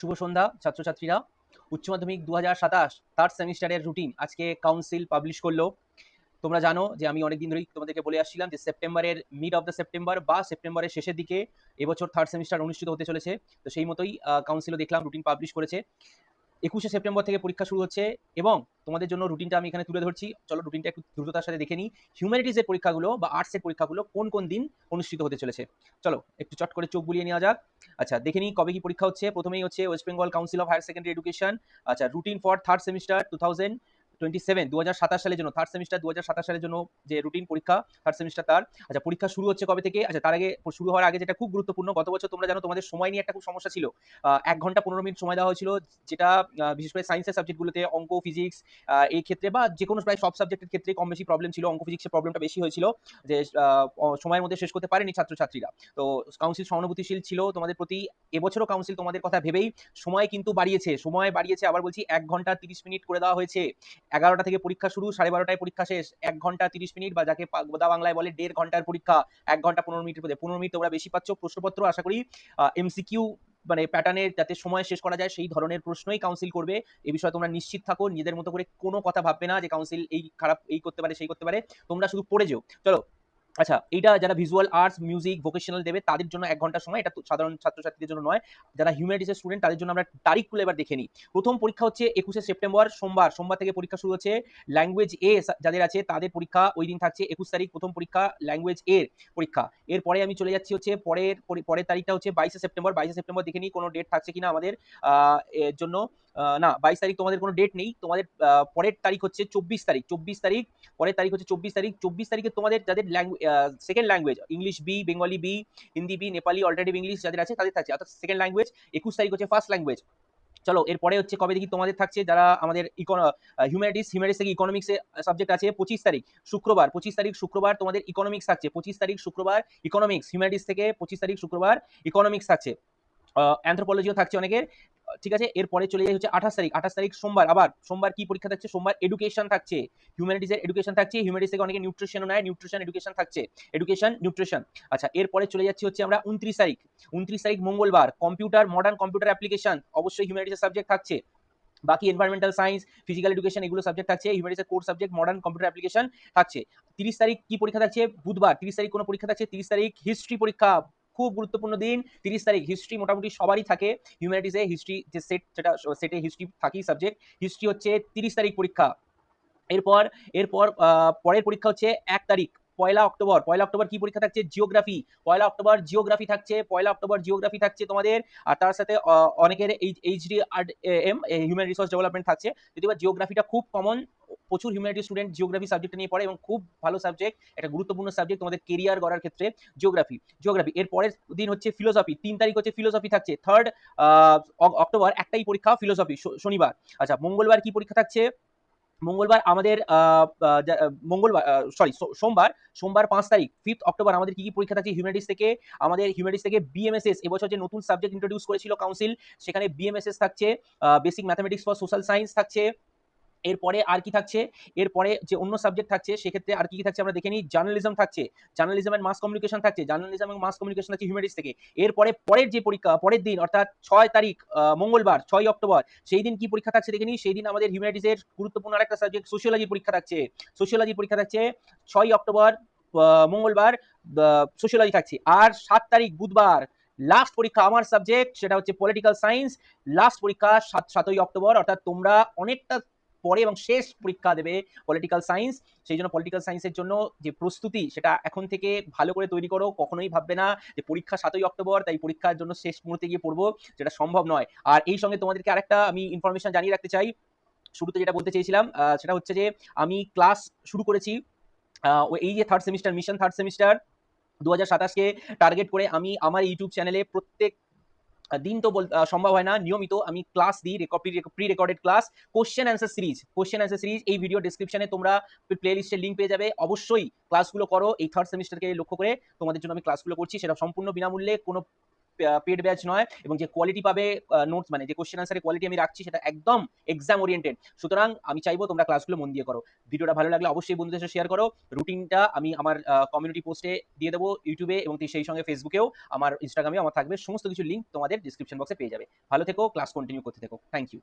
শুভ সন্ধ্যা ছাত্রছাত্রীরা। উচ্চ মাধ্যমিক 2027 থার্ড সেমিস্টারের রুটিন আজকে কাউন্সিল পাবলিশ করলো। তোমরা জানো যে আমি অনেকদিন ধরেই তোমাদেরকে বলে আসছিলাম যে সেপ্টেম্বরের মিড অফ দ্য সেপ্টেম্বর বা সেপ্টেম্বরের শেষের দিকে এবছর থার্ড সেমিস্টার অনুষ্ঠিত হতে চলেছে। তো সেই মতোই কাউন্সিলও দেখলাম রুটিন পাবলিশ করেছে। 21শে সেপ্টেম্বর থেকে পরীক্ষা শুরু হচ্ছে এবং তোমাদের জন্য রুটিনটা আমি এখানে তুলে ধরছি। চলো রুটিনটা একটু দ্রুততার সাথে দেখে নিই। হিউম্যানিটিজের পরীক্ষাগুলো বা আর্টসের পরীক্ষাগুলো কোন কোন দিন অনুষ্ঠিত হতে চলেছে। চলো একটু চট করে চোখ বুলিয়ে নেওয়া যাক। আচ্ছা দেখে নিই কবে কি পরীক্ষা হচ্ছে। প্রথমেই হচ্ছে West Bengal council of higher secondary education. আচ্ছা রুটিন ফর থার্ড সেমিস্টার 2027 2027 সালের জন্য থার্ড সেমিস্টার 2027 সালের জন্য যে রুটিন পরীক্ষা থার্ড সেমিস্টার তার। আচ্ছা পরীক্ষা শুরু হচ্ছে কবে থেকে। আচ্ছা তার আগে শুরু হওয়ার আগে যেটা খুব গুরুত্বপূর্ণ, গত বছর তোমরা জানো তোমাদের সময় নিয়ে একটা খুব সমস্যা ছিল। 1 ঘন্টা 15 মিনিট সময় দেওয়া হয়েছিল, যেটা বিশেষ করে সায়েন্সের সাবজেক্টগুলোতে অঙ্ক ফিজিক্স এই ক্ষেত্রে বা যে কোনো প্রায় সব সাবজেক্টের ক্ষেত্রে কম বেশি প্রবলেম ছিল। অঙ্ক ফিজিক্সের প্রবলেমটা বেশি হয়েছিল যে সময়ের মধ্যে শেষ করতে পারেনি ছাত্রছাত্রীরা। তো কাউন্সিল সহানুভূতিশীল ছিল তোমাদের প্রতি। এবছরও কাউন্সিল তোমাদের কথা ভেবেই সময় কিন্তু বাড়িয়েছে, সময় বাড়িয়েছে আবার বলছি 1 ঘন্টা 30 মিনিট করে দেওয়া হয়েছে। 11টা থেকে পরীক্ষা শুরু, 12:30টায় পরীক্ষা শেষ। 1 ঘন্টা 30 মিনিট বা যাকে গোদা বাংলায় বলে 1.5 ঘন্টার পরীক্ষা। 1 ঘন্টা 15 মিনিটের মধ্যে 15 মিনিট তোমরা বেশি পাচ্ছ। প্রশ্নপত্র আশা করি এমসিকিউ মানে প্যাটার্নের যাতে সময় শেষ করা যায় সেই ধরনের প্রশ্নই কাউন্সিল করবে। এই বিষয়ে তোমরা নিশ্চিত থাকো, নিজেদের মতো করে কোনো কথা ভাববে না যে কাউন্সিল এই খারাপ এই করতে পারে সেই করতে পারে। তোমরা শুধু পড়ে যেও। চলো আচ্ছা এইটা যারা ভিজুয়াল আর্টস মিউজিক ভোকেশনাল দেবে তাদের জন্য 1 ঘন্টা সময়, এটা তো সাধারণ ছাত্রছাত্রীদের জন্য নয়। যারা হিউম্যানিটিসের স্টুডেন্ট তাদের জন্য আমরা তারিখগুলো এবার দেখে নিই। প্রথম পরীক্ষা হচ্ছে 21শে সেপ্টেম্বর সোমবার থেকে পরীক্ষা শুরু হচ্ছে। ল্যাঙ্গুয়েজ এ যাদের আছে তাদের পরীক্ষা ওই দিন থাকছে 21 তারিখ, প্রথম পরীক্ষা ল্যাঙ্গুয়েজ এর পরীক্ষা। এরপরে আমি চলে যাচ্ছি হচ্ছে পরের তারিখটা হচ্ছে 22শে সেপ্টেম্বর। 22শে সেপ্টেম্বর দেখে নিই কোনো ডেট থাকছে কিনা আমাদের এর জন্য। না 22 তারিখ তোমাদের কোনো ডেট নেই। তোমাদের পরের তারিখ হচ্ছে 24 তারিখ। 24 তারিখ পরের তারিখ হচ্ছে 24 তারিখ। 24 তারিখে তোমাদের যাদের second language English B, Bengali B, Hindi B, Nepali alternative English যাদের আছে তাদের থাকছে, অর্থাৎ সেকেন্ড ল্যাঙ্গুয়েজ। 21 তারিখ হচ্ছে ফার্স্ট ল্যাঙ্গুয়েজ। চলো এরপরে হচ্ছে কবে দেখি তোমাদের থাকছে যারা আমাদের হিউম্যানিটিস থেকে ইকোনমিক্সের সাবজেক্ট আছে 25 তারিখ শুক্রবার। 25 তারিখ শুক্রবার তোমাদের ইকোনমিক্স থাকছে। 25 তারিখ শুক্রবার ইকোনমিক্স হিউম্যানিটিস থেকে 25 তারিখ শুক্রবার ইকোনমিক্স থাকছে। অ্যানথ্রোপোলজিও থাকছে অনেকের। ঠিক আছে এরপরে চলে যাই হচ্ছে 28 তারিখ। 28 তারিখ সোমবার। আবার সোমবার কি পরীক্ষা থাকছে? সোমবার এডুকেশন থাকছে। হিউম্যানিটিজের এডুকেশন থাকছে। হিউম্যানিটিস থেকে অনেকে নিউট্রিশনও নেয়, নিউট্রিশন এডুকেশন থাকছে। Education nutrition. আচ্ছা এরপরে চলে যাচ্ছি হচ্ছে আমরা 29 তারিখ। 29 তারিখ মঙ্গলবার কম্পিউটার মডার্ন কম্পিউটার অ্যাপ্লিকেশন অবশ্যই হিউম্যানিটিসের সাবজেক্ট থাকছে। বাকি এনভায়রনমেন্টাল সায়েন্স ফিজিক্যাল এডুকেশন এগুলো সাবজেক্ট থাকছে। হিউম্যানিটিসের core subject modern computer application থাকছে। 30 তারিখ কি পরীক্ষা থাকছে? বুধবার। 30 তারিখ কোনো পরীক্ষা থাকছে? 30 তারিখ হিস্ট্রি পরীক্ষা। খুব গুরুত্বপূর্ণ দিন 30 তারিখ। হিস্ট্রি মোটামুটি সবারই থাকে। হিউম্যানিটিসে হিস্ট্রি যে সেট সেটা সেটে হিস্ট্রি থাকেই সাবজেক্ট। হিস্ট্রি হচ্ছে 30 তারিখ পরীক্ষা। এরপর এরপর পরের পরীক্ষা হচ্ছে 1 তারিখ 1 অক্টোবর। 1 অক্টোবর কি পরীক্ষা থাকছে? জিওগ্রাফি। 1 অক্টোবর জিওগ্রাফি থাকছে। 1 অক্টোবর জিওগ্রাফি থাকছে তোমাদের। আর তার সাথে অনেকের HD R M human resource development থাকছে। যদিও জিওগ্রাফিটা খুব কমন, প্রচুর হিউম্যানিটি স্টুডেন্ট জিওগ্রাফি সাবজেক্টটা নিয়ে পড়ে এবং খুব ভালো সাবজেক্ট, একটা গুরুত্বপূর্ণ সাবজেক্ট তোমাদের কেরিয়ার গড়ার ক্ষেত্রে। জিওগ্রাফি এর পরের দিন হচ্ছে ফিলোসফি। 3 তারিখ হচ্ছে ফিলোসফি থাকছে। 3 অক্টোবর একটাই পরীক্ষা ফিলোসফি শনিবার। আচ্ছা মঙ্গলবার কি পরীক্ষা থাকছে? মঙ্গলবার আমাদের মঙ্গলবার সরি সোমবার 5 তারিখ 5 অক্টোবর আমাদের কি পরীক্ষা থাকছে হিউম্যানিটিস থেকে? আমাদের হিউম্যানিটিস থেকে বিএমএসএস এবছর যে নতুন সাবজেক্ট ইন্ট্রোডিউস করেছিল কাউন্সিল, সেখানে বিএমএসএস থাকছে। Basic mathematics for social science থাকছে। এরপরে আর কি থাকছে? এরপরে যে অন্য সাবজেক্ট থাকছে সেক্ষেত্রে আর কি কি থাকছে আমরা দেখে নিই। জার্নালিজম থাকছে। জার্নালিজম এন্ড মাস কমিউনিকেশন থাকছে। জার্নালিজম এবং মাস কমিউনিকেশন থাকছে হিউম্যানিটিস থেকে। এরপরে পরের যে পরীক্ষা পরের দিন অর্থাৎ 6 তারিখ মঙ্গলবার 6 অক্টোবর সেই দিন কি পরীক্ষা থাকছে দেখে নিই। সেই দিন আমাদের হিউম্যানিটিসের গুরুত্বপূর্ণ আরেকটা সাবজেক্ট সোশিওলজির পরীক্ষা থাকছে। সোশিওলজির পরীক্ষা থাকছে 6 অক্টোবর মঙ্গলবার সোশিওলজি থাকছে। আর 7 তারিখ বুধবার লাস্ট পরীক্ষা আমার সাবজেক্ট, সেটা হচ্ছে পলিটিক্যাল সায়েন্স। লাস্ট পরীক্ষা 7ই অক্টোবর, অর্থাৎ তোমরা অনেকটা পরে এবং শেষ পরীক্ষা দেবে পলিটিক্যাল সায়েন্স। সেই জন্য পলিটিক্যাল সায়েন্সের জন্য যে প্রস্তুতি সেটা এখন থেকে ভালো করে তৈরি করো। কখনোই ভাববে না যে পরীক্ষা 7ই অক্টোবর তাই পরীক্ষার জন্য শেষ মুহূর্তে গিয়ে পড়বো, যেটা সম্ভব নয়। আর এই সঙ্গে তোমাদেরকে আরেকটা আমি ইনফরমেশন জানিয়ে রাখতে চাই। শুরুতে যেটা বলতে চেয়েছিলাম সেটা হচ্ছে যে আমি ক্লাস শুরু করেছি এই যে third semester mission third semester 2027কে টার্গেট করে আমি আমার ইউটিউব চ্যানেলে প্রত্যেক দিন তো সম্ভব হয় না, নিয়মিত আমি ক্লাস দিই, pre recorded class, question answer series. এই ভিডিও ডেসক্রিপশনে তোমরা প্লে লিস্টের লিঙ্ক পেয়ে যাবে। অবশ্যই ক্লাসগুলো করো। এই থার্ড সেমিস্টারকে লক্ষ্য করে তোমাদের জন্য আমি ক্লাসগুলো করছি, সেটা সম্পূর্ণ বিনামূল্যে, কোনো পেড ব্যাচ নয়, এবং যে কোয়ালিটি পাবে নোটস মানে যে কোশ্চেন আনসারের কোয়ালিটি আমি রাখছি সেটা একদম এক্সাম ওরিয়েন্টেড। সুতরাং আমি চাইবো তোমরা ক্লাসগুলো মন দিয়ে করো। ভিডিওটা ভালো লাগলে অবশ্যই বন্ধুদের সাথে শেয়ার করো। রুটিনটা আমি আমার কমিউনিটি পোস্টে দিয়ে দেবো, ইউটিউবে এবং সেই সঙ্গে ফেসবুকেও, আমার ইনস্টাগ্রামেও আমার থাকবে। সমস্ত কিছু লিঙ্ক তোমাদের ডিসক্রিপশন বক্সে পেয়ে যাবে। ভালো থেকো, ক্লাস কন্টিনিউ করতে থেকো। Thank you.